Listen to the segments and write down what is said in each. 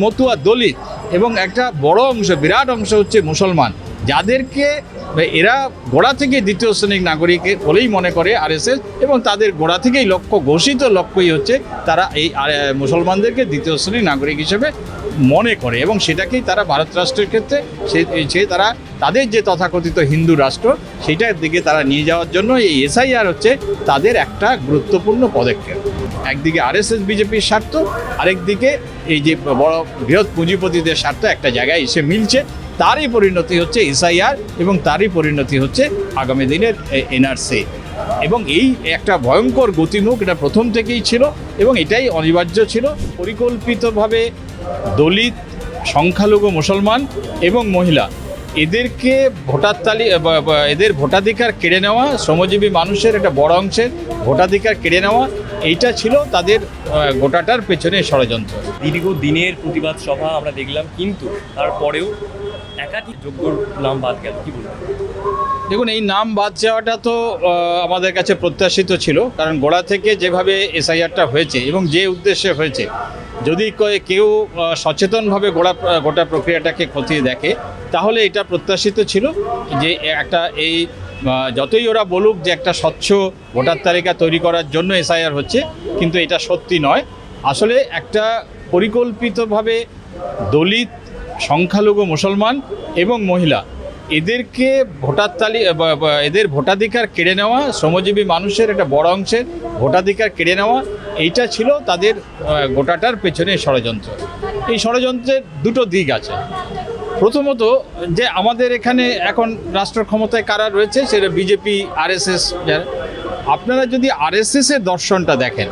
মতুয়া দলিত এবং একটা বড় অংশ বিরাট অংশ হচ্ছে মুসলমান, যাদেরকে এরা গোড়া থেকে দ্বিতীয় শ্রেণীর নাগরিক বলেই মনে করে আরএসএস, এবং তাদের গোড়া থেকেই লক্ষ্য ঘোষিত লক্ষ্যই হচ্ছে তারা এই মুসলমানদেরকে দ্বিতীয় শ্রেণীর নাগরিক হিসেবে মনে করে, এবং সেটাকেই তারা ভারত রাষ্ট্রের ক্ষেত্রে সে তারা তাদের যে তথাকথিত হিন্দু রাষ্ট্র সেটার দিকে তারা নিয়ে যাওয়ার জন্য এই এসআইআর হচ্ছে তাদের একটা গুরুত্বপূর্ণ পদক্ষেপ। একদিকে আরএসএস বিজেপির স্বার্থ, আরেকদিকে এই যে বড় বৃহৎ পুঁজিপতিদের স্বার্থ একটা জায়গায় এসে মিলছে, তারই পরিণতি হচ্ছে এসআইআর এবং তারই পরিণতি হচ্ছে আগামী দিনের এনআরসি। এবং এই একটা ভয়ঙ্কর গতিমুখ এটা প্রথম থেকেই ছিল এবং এটাই অনিবার্য ছিল। পরিকল্পিতভাবে দলিত, সংখ্যালঘু মুসলমান এবং মহিলা এদেরকে এদের ভোটাধিকার কেড়ে নেওয়া, শ্রমজীবী মানুষের একটা বড় অংশের ভোটাধিকার কেড়ে নেওয়া, এইটা ছিল তাদের গোটাটার পেছনে ষড়যন্ত্র। দীর্ঘদিনের প্রতিবাদ সভা আমরা দেখলাম, কিন্তু তারপরেও একাধিক যোগ্যর নাম বাদ গেল, কি বলবেন? দেখুন, এই নাম বাদ যাওয়াটা তো আমাদের কাছে প্রত্যাশিত ছিল, কারণ গোড়া থেকে যেভাবে এসআইআরটা হয়েছে এবং যে উদ্দেশ্যে হয়েছে, যদি কেউ সচেতনভাবে গোটা প্রক্রিয়াটাকে খতিয়ে দেখে তাহলে এটা প্রত্যাশিত ছিল যে একটা এই যতই ওরা বলুক যে একটা স্বচ্ছ ভোটার তালিকা তৈরি করার জন্য এসআইআর হচ্ছে, কিন্তু এটা সত্যি নয়। আসলে একটা পরিকল্পিতভাবে দলিত, সংখ্যালঘু মুসলমান এবং মহিলা এদেরকে এদের ভোটাধিকার কেড়ে নেওয়া, শ্রমজীবী মানুষের একটা বড় অংশের ভোটাধিকার কেড়ে নেওয়া, এইটা ছিল তাদের গোটাটার পেছনে ষড়যন্ত্র। এই ষড়যন্ত্রের দুটো দিক আছে। প্রথমত, যে আমাদের এখানে এখন রাষ্ট্র ক্ষমতায় কারা রয়েছে, সেটা বিজেপি, আরএসএস। আপনারা যদি আরএসএসের দর্শনটা দেখেন,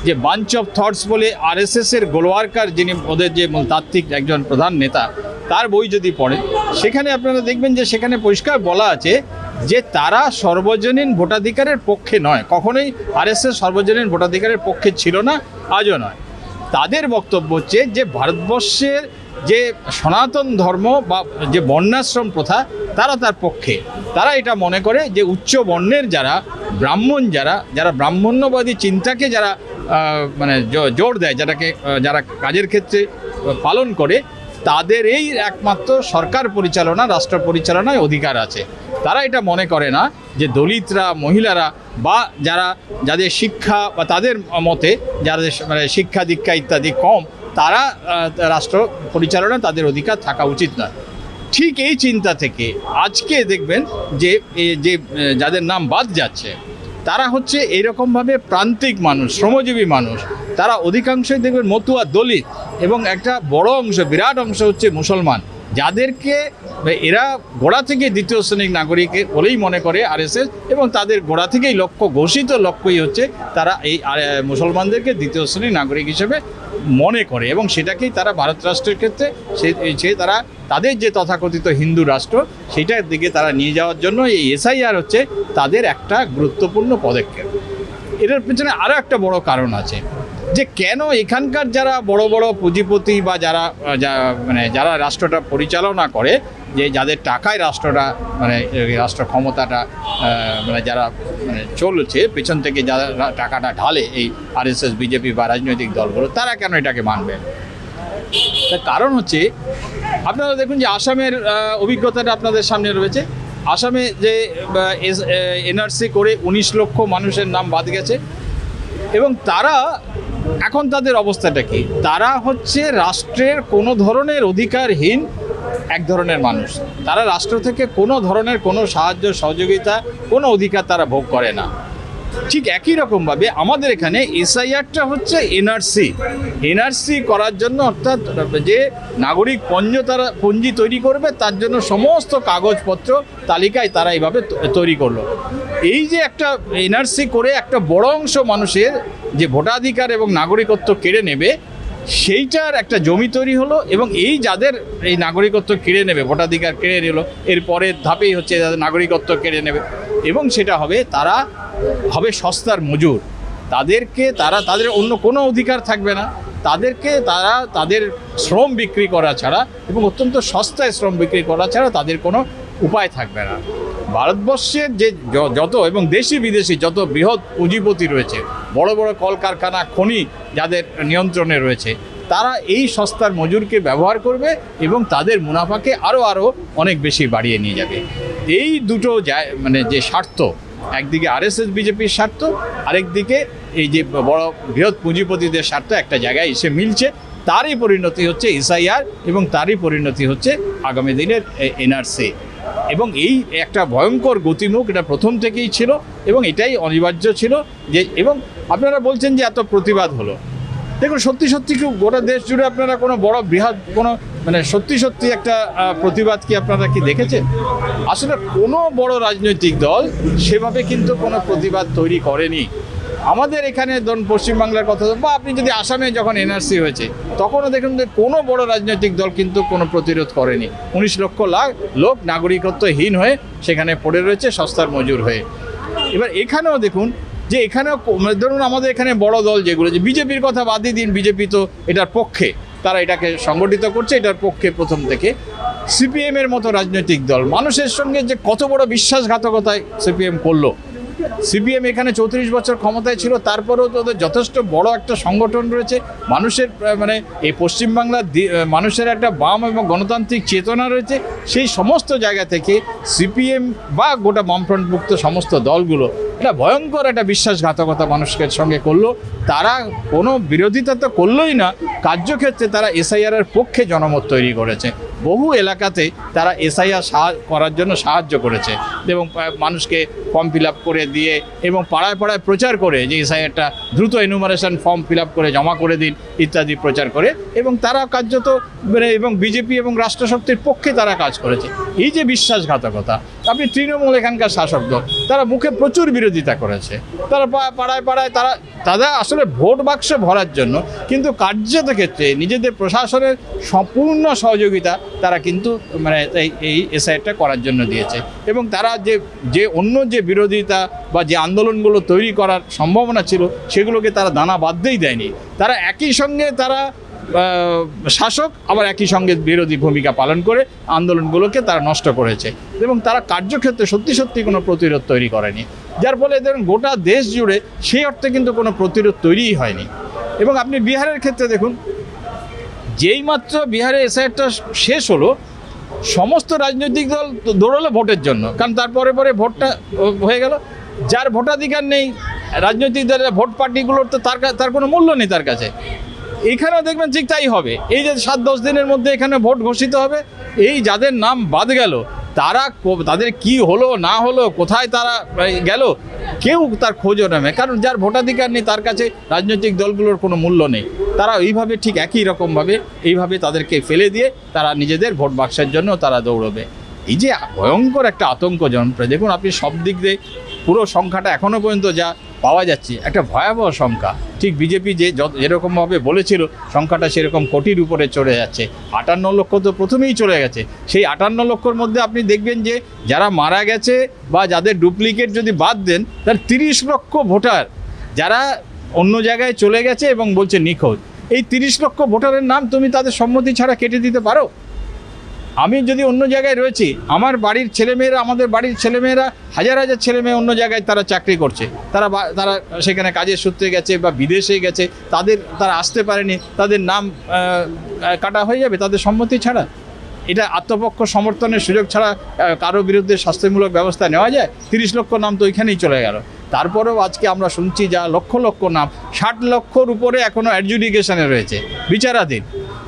যে বাঞ্চ অফ থটস বলে আরএসএসের গোলওয়ার্কার, যিনি ওদের যে তাত্ত্বিক একজন প্রধান নেতা, তার বই যদি পড়েন, সেখানে আপনারা দেখবেন যে সেখানে পরিষ্কার বলা আছে যে তারা সর্বজনীন ভোটাধিকারের পক্ষে নয়। কখনোই আরএসএস সর্বজনীন ভোটাধিকারের পক্ষে ছিল না, আজও নয়। তাদের বক্তব্য হচ্ছে যে ভারতবর্ষের যে সনাতন ধর্ম বা যে বর্ণাশ্রম প্রথা, তার পক্ষে। তারা এটা মনে করে যে উচ্চ বর্ণের যারা ব্রাহ্মণ, যারা ব্রাহ্মণ্যবাদী চিন্তাকে যারা মানে জোর দেয়, যারা কাজের ক্ষেত্রে পালন করে, তাদের এই একমাত্র সরকার পরিচালনা, রাষ্ট্র পরিচালনায় অধিকার আছে। তারা এটা মনে করে না যে দলিতরা, মহিলারা বা যাদের শিক্ষা বা তাদের মতে যাদের মানে শিক্ষা দীক্ষা ইত্যাদি কম, তারা রাষ্ট্র পরিচালনা তাদের অধিকার থাকা উচিত নয়। ঠিক এই চিন্তা থেকে আজকে দেখবেন যে যাদের নাম বাদ যাচ্ছে, তারা হচ্ছে এরকমভাবে প্রান্তিক মানুষ, শ্রমজীবী মানুষ। তারা অধিকাংশই দেখবেন মতুয়া দলিত এবং একটা বড় অংশ বিরাট অংশ হচ্ছে মুসলমান, যাদেরকে এরা গোড়া থেকে দ্বিতীয় শ্রেণীর নাগরিক বলেই মনে করে আরএসএস, এবং তাদের গোড়া থেকেই লক্ষ্য ঘোষিত লক্ষ্যই হচ্ছে তারা এই মুসলমানদেরকে দ্বিতীয় শ্রেণীর নাগরিক হিসেবে মনে করে, এবং সেটাকেই তারা ভারত রাষ্ট্রের ক্ষেত্রে তারা তাদের যে তথাকথিত হিন্দু রাষ্ট্র সেটার দিকে তারা নিয়ে যাওয়ার জন্য এই এসআইআর হচ্ছে তাদের একটা গুরুত্বপূর্ণ পদক্ষেপ। এটার পেছনে আরও একটা বড় কারণ আছে, যে কেন এখানকার যারা বড় বড় পুঁজিপতি বা যারা রাষ্ট্রটা পরিচালনা করে, যে যাদের টাকায় রাষ্ট্রটা রাষ্ট্র ক্ষমতাটা যারা চলছে, পেছন থেকে যারা টাকাটা ঢালে এই আরএসএস, বিজেপি বা রাজনৈতিক দলগুলো, তারা কেন এটাকে মানবে? তার কারণ হচ্ছে, আপনারা দেখুন যে আসামের অভিজ্ঞতাটা আপনাদের সামনে রয়েছে। আসামে যে এনআরসি করে 19 লক্ষ মানুষের নাম বাদ গেছে, এবং তারা এখন তাদের অবস্থাটা কি? তারা হচ্ছে রাষ্ট্রের কোনো ধরনের অধিকারহীন এক ধরনের মানুষ। তারা রাষ্ট্র থেকে কোনো ধরনের কোনো সাহায্য, সহযোগিতা, কোনো অধিকার তারা ভোগ করে না। ঠিক একই রকমভাবে আমাদের এখানে এসআইআরটা হচ্ছে এনআরসি করার জন্য, অর্থাৎ যে নাগরিক পঞ্জি তৈরি করবে, তার জন্য সমস্ত কাগজপত্র তালিকায় তারা এইভাবে তৈরি করলো। এই যে একটা এনআরসি করে একটা বড় অংশ মানুষের যে ভোটাধিকার এবং নাগরিকত্ব কেড়ে নেবে, সেইটার একটা জমি তৈরি হলো, এবং এই যাদের এই নাগরিকত্ব কেড়ে নেবে, ভোটাধিকার কেড়ে নিল, এর পরের ধাপেই হচ্ছে যাদের নাগরিকত্ব কেড়ে নেবে, এবং সেটা হবে তারা হবে সস্তার মজুর। তাদের অন্য কোনো অধিকার থাকবে না। তাদের শ্রম বিক্রি করা ছাড়া, এবং অত্যন্ত সস্তায় শ্রম বিক্রি করা ছাড়া তাদের কোনো উপায় থাকবে না। ভারতবর্ষের যে যত এবং দেশি বিদেশি যত বৃহৎ পুঁজিপতি রয়েছে, বড় বড় কলকারখানা, খনি যাদের নিয়ন্ত্রণে রয়েছে, তারা এই সস্তার মজুরকে ব্যবহার করবে এবং তাদের মুনাফাকে আরও অনেক বেশি বাড়িয়ে নিয়ে যাবে। এই দুটো মানে যে স্বার্থ, একদিকে আরএসএস বিজেপির স্বার্থ, আরেকদিকে এই যে বড় বৃহৎ পুঁজিপতিদের স্বার্থ একটা জায়গায় এসে মিলছে, তারই পরিণতি হচ্ছে এসআইআর এবং তারই পরিণতি হচ্ছে আগামী দিনের এনআরসি। এবং এই একটা ভয়ঙ্কর গতিমুখ এটা প্রথম থেকেই ছিল এবং এটাই অনিবার্য ছিল যে, এবং আপনারা বলছেন যে এত প্রতিবাদ হলো, দেখুন সত্যি সত্যি কি গোটা দেশ জুড়ে আপনারা কোনো বড় বৃহৎ কোনো মানে সত্যি একটা প্রতিবাদ কি আপনারা কি দেখেছেন? আসলে কোনো বড় রাজনৈতিক দল সেভাবে কিন্তু কোনো প্রতিবাদ তৈরি করেনি। আমাদের এখানে ধরুন পশ্চিমবাংলার কথা বা আপনি যদি আসামে যখন এনআরসি হয়েছে তখনও দেখুন যে কোনো বড় রাজনৈতিক দল কিন্তু কোনো প্রতিরোধ করেনি। 19 লক্ষ লোক নাগরিকত্বহীন হয়ে সেখানে পড়ে রয়েছে সস্তার মজুর হয়ে। এবার এখানেও দেখুন যে এখানেও ধরুন আমাদের এখানে বড় দল যেগুলো, যে বিজেপির কথা বাদই দিন, বিজেপি তো এটার পক্ষে, তারা এটাকে সংগঠিত করছে এটার পক্ষে প্রথম থেকে। সিপিএমের মতো রাজনৈতিক দল মানুষের সঙ্গে যে কত বড় বিশ্বাসঘাতকতায় সিপিএম করলো। সিপিএম এখানে 34 বছর ক্ষমতায় ছিল, তারপরেও তাদের যথেষ্ট বড় একটা সংগঠন রয়েছে, মানুষের মানে এই পশ্চিমবাংলার মানুষের একটা বাম এবং গণতান্ত্রিক চেতনা রয়েছে। সেই সমস্ত জায়গা থেকে সিপিএম বা গোটা বামফ্রন্টমুক্ত সমস্ত দলগুলো এটা ভয়ঙ্কর একটা বিশ্বাসঘাতকতা মানুষের সঙ্গে করলো। তারা কোনো বিরোধিতা তো করলোই না, কার্যক্ষেত্রে তারা এসআইআরের পক্ষে জনমত তৈরি করেছে। বহু এলাকাতে তারা এসআইআর করার জন্য সাহায্য করেছে এবং মানুষকে ফর্ম ফিল আপ করে দিয়ে এবং পাড়ায় পাড়ায় প্রচার করে যে এসআইআরটা দ্রুত এনুমারেশন ফর্ম ফিল আপ করে জমা করে দিন ইত্যাদি প্রচার করে, এবং তারা কার্যত এবং বিজেপি এবং রাষ্ট্রশক্তির পক্ষে তারা কাজ করেছে। এই যে বিশ্বাসঘাতকতা, আপনি তৃণমূল এখানকার শাসক দল, তারা মুখে প্রচুর বিরোধিতা করেছে, তারা পাড়ায় পাড়ায় তারা আসলে ভোট বাক্স ভরার জন্য, কিন্তু কার্যত ক্ষেত্রে নিজেদের প্রশাসনের সম্পূর্ণ সহযোগিতা তারা কিন্তু মানে এই এসআইআরটা করার জন্য দিয়েছে। এবং তারা যে অন্য যে বিরোধিতা বা যে আন্দোলনগুলো তৈরি করার সম্ভাবনা ছিল সেগুলোকে তারা দানা বাঁধতেই দেয়নি। তারা একই সঙ্গে তারা শাসক আবার একই সঙ্গে বিরোধী ভূমিকা পালন করে আন্দোলনগুলোকে তারা নষ্ট করেছে এবং তারা কার্যক্ষেত্রে সত্যি কোনো প্রতিরোধ তৈরি করেনি, যার ফলে ধরুন গোটা দেশ জুড়ে সেই অর্থে কিন্তু কোনো প্রতিরোধ তৈরিই হয়নি। এবং আপনি বিহারের ক্ষেত্রে দেখুন, যেই মাত্র বিহারে এসআইআরটা শেষ হলো সমস্ত রাজনৈতিক দল দৌড়ালো ভোটের জন্য, কারণ তারপরে ভোটটা হয়ে গেল। যার ভোটাধিকার নেই রাজনৈতিক দলের ভোট পার্টিগুলোর তো তার কোনো মূল্য নেই তার কাছে। এখানেও দেখবেন ঠিক তাই হবে, এই যে 7-10 দিনের মধ্যে এখানে ভোট ঘোষিত হবে, এই যাদের নাম বাদ গেল তাদের কি হলো না হলো, কোথায় তারা গেল, কেউ তার খোঁজও নেবে, কারণ যার ভোটাধিকার নেই তার কাছে রাজনৈতিক দলগুলোর কোনো মূল্য নেই। তারা এইভাবে ঠিক একই রকমভাবে এইভাবে তাদেরকে ফেলে দিয়ে তারা নিজেদের ভোট বাক্সের জন্য তারা দৌড়বে। এই যে ভয়ঙ্কর একটা আতঙ্ক যন্ত্র, দেখুন আপনি সব দিক দিয়ে পুরো সংখ্যাটা এখনও পর্যন্ত যা পাওয়া যাচ্ছে একটা ভয়াবহ সংখ্যা। ঠিক বিজেপি যেরকমভাবে বলেছিল সংখ্যাটা সেরকম কোটির উপরে চলে যাচ্ছে। 58 লক্ষ তো প্রথমেই চলে গেছে। সেই 58 লক্ষর মধ্যে আপনি দেখবেন যে যারা মারা গেছে বা যাদের ডুপ্লিকেট যদি বাদ দেন, তার 30 লক্ষ ভোটার যারা অন্য জায়গায় চলে গেছে এবং বলছে নিখোঁজ। এই 30 লক্ষ ভোটারের নাম তুমি তাদের সম্মতি ছাড়া কেটে দিতে পারো? আমি যদি অন্য জায়গায় রয়েছি, আমার বাড়ির ছেলেমেয়েরা, আমাদের বাড়ির ছেলেমেয়েরা, হাজার ছেলেমেয়ে অন্য জায়গায় তারা চাকরি করছে, তারা সেখানে কাজের সূত্রে গেছে বা বিদেশে গেছে, তারা আসতে পারেনি, তাদের নাম কাটা হয়ে যাবে তাদের সম্মতি ছাড়া? এটা আত্মপক্ষ সমর্থনের সুযোগ ছাড়া কারো বিরুদ্ধে শাস্তিমূলক ব্যবস্থা নেওয়া যায়? 30 লক্ষ নাম তো ওইখানেই চলে গেল। তারপরেও আজকে আমরা শুনছি যা লক্ষ নাম, 60 লক্ষর উপরে এখনও অ্যাডজুডিকেশনে রয়েছে, বিচারাধীন।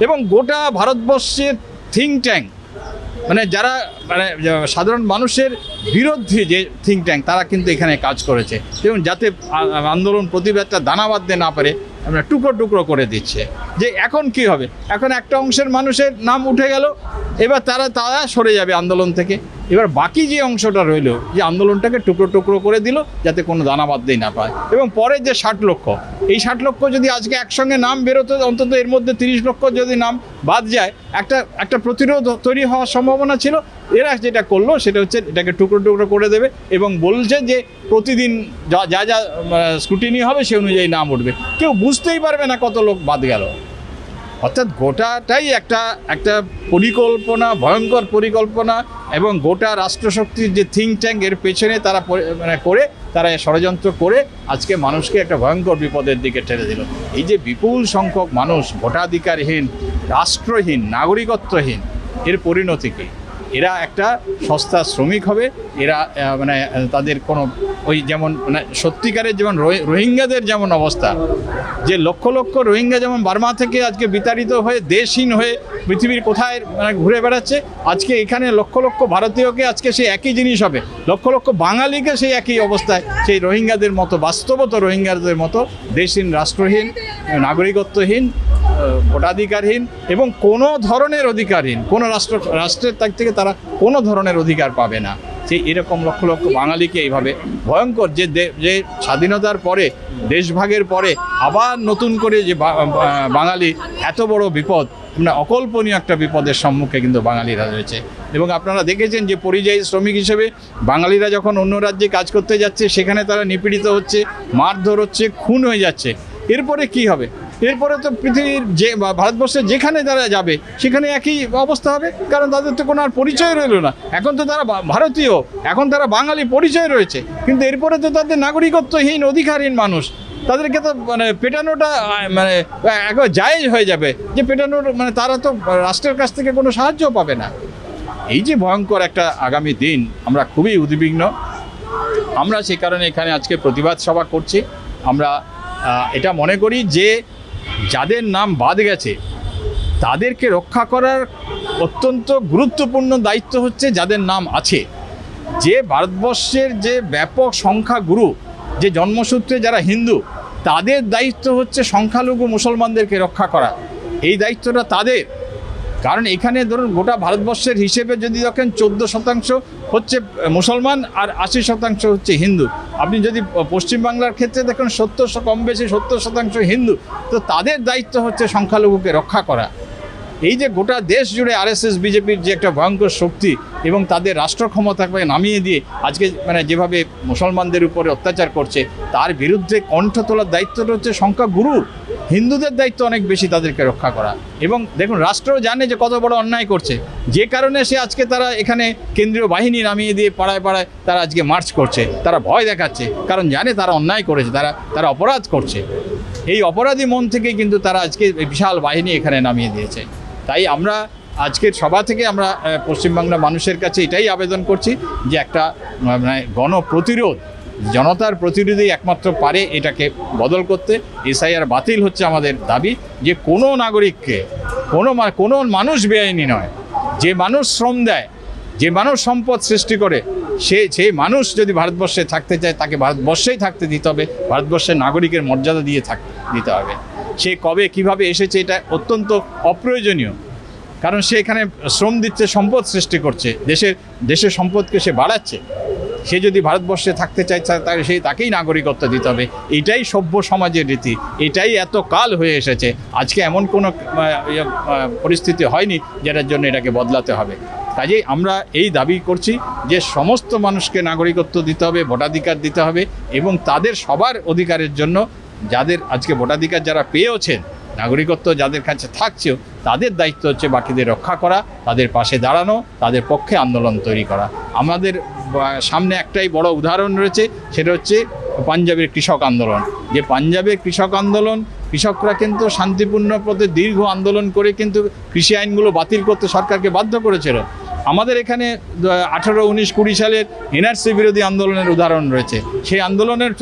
এবং গোটা ভারতবর্ষের থিঙ্ক ট্যাঙ্ক, মানে যারা সাধারণ মানুষের বিরুদ্ধে যে থিঙ্ক ট্যাঙ্ক, তারা কিন্তু এখানে কাজ করেছে এবং যাতে আন্দোলন প্রতিবাদটা দানা বাঁধতে না পারে আমরা টুকরো করে দিচ্ছে। যে এখন কি হবে, এখন একটা অংশের মানুষের নাম উঠে গেল, এবার তারা সরে যাবে আন্দোলন থেকে। এবার বাকি যে অংশটা রইল, যে আন্দোলনটাকে টুকরো করে দিল যাতে কোনো দানা বাঁধতেই না পায়। এবং পরে যে 60 লক্ষ, এই 60 লক্ষ যদি আজকে একসঙ্গে নাম বেরোতো, অন্তত এর মধ্যে 30 লক্ষ যদি নাম বাদ যায়, একটা প্রতিরোধ তৈরি হওয়ার সম্ভাবনা ছিল। এরা যেটা করলো সেটা হচ্ছে এটাকে টুকরো করে দেবে এবং বলছে যে প্রতিদিন যা স্ক্রুটিনি হবে সে অনুযায়ী নাম উঠবে। কেউ বুঝতেই পারবে না কত লোক বাদ গেল। অর্থাৎ গোটাটাই একটা পরিকল্পনা, ভয়ঙ্কর পরিকল্পনা, এবং গোটা রাষ্ট্রশক্তির যে থিঙ্ক ট্যাঙ্ক এর পেছনে তারা করে তারা ষড়যন্ত্র করে আজকে মানুষকে একটা ভয়ঙ্কর বিপদের দিকে ঠেলে দিল। এই যে বিপুল সংখ্যক মানুষ ভোটাধিকারহীন, রাষ্ট্রহীন, নাগরিকত্বহীন, এর পরিণতি কী? এরা একটা সস্তা শ্রমিক হবে। এরা মানে তাদের কোনো ওই যেমন মানে সত্যিকারের যেমন রোহিঙ্গাদের যেমন অবস্থা, যে লক্ষ লক্ষ রোহিঙ্গা যেমন বার্মা থেকে আজকে বিতাড়িত হয়ে দেশহীন হয়ে পৃথিবীর কোথায় মানে ঘুরে বেড়াচ্ছে, আজকে এখানে লক্ষ লক্ষ ভারতীয়কে আজকে সেই একই জিনিস হবে, লক্ষ লক্ষ বাঙালিকে সেই একই অবস্থায় সেই রোহিঙ্গাদের মতো, বাস্তবত রোহিঙ্গাদের মতো দেশহীন, রাষ্ট্রহীন, নাগরিকত্বহীন, ভোটাধিকারহীন এবং কোনো ধরনের অধিকারহীন, কোনো রাষ্ট্রের তার থেকে তারা কোনো ধরনের অধিকার পাবে না। সেই এরকম লক্ষ লক্ষ বাঙালিকে এইভাবে ভয়ঙ্কর যে স্বাধীনতার পরে, দেশভাগের পরে আবার নতুন করে যে বাঙালি এত বড় বিপদ, মানে অকল্পনীয় একটা বিপদের সম্মুখে কিন্তু বাঙালিরা রয়েছে। এবং আপনারা দেখেছেন যে পরিযায়ী শ্রমিক হিসেবে বাঙালিরা যখন অন্য রাজ্যে কাজ করতে যাচ্ছে, সেখানে তারা নিপীড়িত হচ্ছে, মারধর হচ্ছে, খুন হয়ে যাচ্ছে। এরপরে কি হবে? এরপরে তো পৃথিবীর যে ভারতবর্ষের যেখানে তারা যাবে সেখানে একই অবস্থা হবে, কারণ তাদের তো কোনো আর পরিচয় রইল না। এখন তো তারা ভারতীয়, এখন তারা বাঙালি পরিচয় রয়েছে, কিন্তু এরপরে তো তাদের নাগরিকত্বহীন, অধিকারহীন মানুষ, তাদেরকে তো মানে পেটানোটা মানে একবার জায়েজ হয়ে যাবে যে পেটানোর মানে তারা তো রাষ্ট্রের কাছ থেকে কোনো সাহায্য পাবে না। এই যে ভয়ঙ্কর একটা আগামী দিন, আমরা খুবই উদ্বিগ্ন। আমরা সে কারণে এখানে আজকে প্রতিবাদ সভা করছি। আমরা এটা মনে করি যে যাদের নাম বাদ গেছে তাদেরকে রক্ষা করার অত্যন্ত গুরুত্বপূর্ণ দায়িত্ব হচ্ছে যাদের নাম আছে। যে ভারতবর্ষের যে ব্যাপক সংখ্যাগুরু, যে জন্মসূত্রে যারা হিন্দু, তাদের দায়িত্ব হচ্ছে সংখ্যালঘু মুসলমানদেরকে রক্ষা করা। এই দায়িত্বটা তাদের, কারণ এখানে ধরুন গোটা ভারতবর্ষের হিসেবে যদি দেখেন 14% হচ্ছে মুসলমান আর 80% হচ্ছে হিন্দু। আপনি যদি পশ্চিমবাংলার ক্ষেত্রে দেখুন 70 কম বেশি 70% হিন্দু। তো তাদের দায়িত্ব হচ্ছে সংখ্যালঘুকে রক্ষা করা। এই যে গোটা দেশ জুড়ে আরএসএস বিজেপির যে একটা ভয়ঙ্কর শক্তি এবং তাদের রাষ্ট্র ক্ষমতাকে নামিয়ে দিয়ে আজকে মানে যেভাবে মুসলমানদের উপরে অত্যাচার করছে, তার বিরুদ্ধে কণ্ঠ তোলার দায়িত্বটা হচ্ছে সংখ্যাগুরুর। হিন্দুদের দায়িত্ব অনেক বেশি তাদেরকে রক্ষা করা। এবং দেখুন রাষ্ট্র জানে যে কত বড় অন্যায় করছে, যে কারণে সে আজকে তারা এখানে কেন্দ্রীয় বাহিনী নামিয়ে দিয়ে পাড়ায় পাড়ায় তারা আজকে মার্চ করছে, তারা ভয় দেখাচ্ছে, কারণ জানে তারা অন্যায় করেছে, তারা অপরাধ করছে। এই অপরাধী মন থেকে কিন্তু তারা আজকে বিশাল বাহিনী এখানে নামিয়ে দিয়েছে। তাই আমরা আজকের সভা থেকে আমরা পশ্চিমবাংলার মানুষের কাছে এটাই আবেদন করছি যে একটা মানে গণপ্রতিরোধ, জনতার প্রতিনিধি একমাত্র পারে এটাকে বদল করতে। এসআইআর বাতিল হচ্ছে আমাদের দাবি, যে কোনো নাগরিককে, কোনো মানুষ বেআইনি নয়। যে মানুষ শ্রম দেয়, যে মানুষ সম্পদ সৃষ্টি করে, সেই মানুষ যদি ভারতবর্ষে থাকতে চায়, তাকে ভারতবর্ষেই থাকতে দিতে হবে, ভারতবর্ষের নাগরিকের মর্যাদা দিয়ে দিতে হবে। সে কবে কিভাবে এসেছে এটা অত্যন্ত অপ্রয়োজনীয়, কারণ সে এখানে শ্রম দিচ্ছে, সম্পদ সৃষ্টি করছে, দেশের সম্পদকে সে বাড়াচ্ছে। সে যদি ভারতবর্ষে থাকতে চায় তাকেই নাগরিকত্ব দিতে হবে। এটাই সভ্য সমাজের রীতি, এটাই এত কাল হয়ে এসেছে। আজকে এমন কোনো পরিস্থিতি হয়নি যেটার জন্য এটাকে বদলাতে হবে। কাজেই আমরা এই দাবি করছি যে সমস্ত মানুষকে নাগরিকত্ব দিতে হবে, ভোটাধিকার দিতে হবে এবং তাদের সবার অধিকারের জন্য যাদের আজকে ভোটাধিকার যারা পেয়েওছেন, নাগরিকত্ব যাদের কাছে থাকছেও, তাদের দায়িত্ব হচ্ছে বাকিদের রক্ষা করা, তাদের পাশে দাঁড়ানো, তাদের পক্ষে আন্দোলন তৈরি করা। আমাদের সামনে একটাই বড় উদাহরণ রয়েছে, সেটা হচ্ছে পাঞ্জাবের কৃষক আন্দোলন। যে পাঞ্জাবের কৃষক আন্দোলন, কৃষকরা কিন্তু শান্তিপূর্ণ পথে দীর্ঘ আন্দোলন করে কিন্তু কৃষি আইনগুলো বাতিল করতে সরকারকে বাধ্য করেছিল। আমাদের এখানে 18, 19, 20 সালের এনআরসি বিরোধী আন্দোলনের উদাহরণ রয়েছে। সেই আন্দোলনের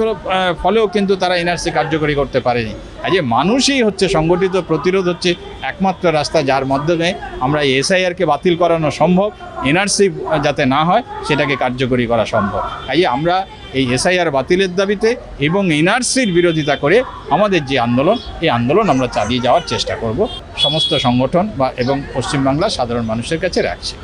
ফলেও কিন্তু তারা এনআরসি কার্যকরী করতে পারেনি। আজ মানুষই হচ্ছে সংগঠিত প্রতিরোধ হচ্ছে একমাত্র রাস্তা, যার মাধ্যমে আমরা এসআইআরকে বাতিল করানো সম্ভব, এনআরসি যাতে না হয় সেটাকে কার্যকরী করা সম্ভব। তাই আমরা এই এসআইআর বাতিলের দাবিতে এবং এনআরসির বিরোধিতা করে আমাদের যে আন্দোলন, এই আন্দোলন আমরা চালিয়ে যাওয়ার চেষ্টা করব সমস্ত সংগঠন এবং পশ্চিমবাংলার সাধারণ মানুষের কাছে রাখছি।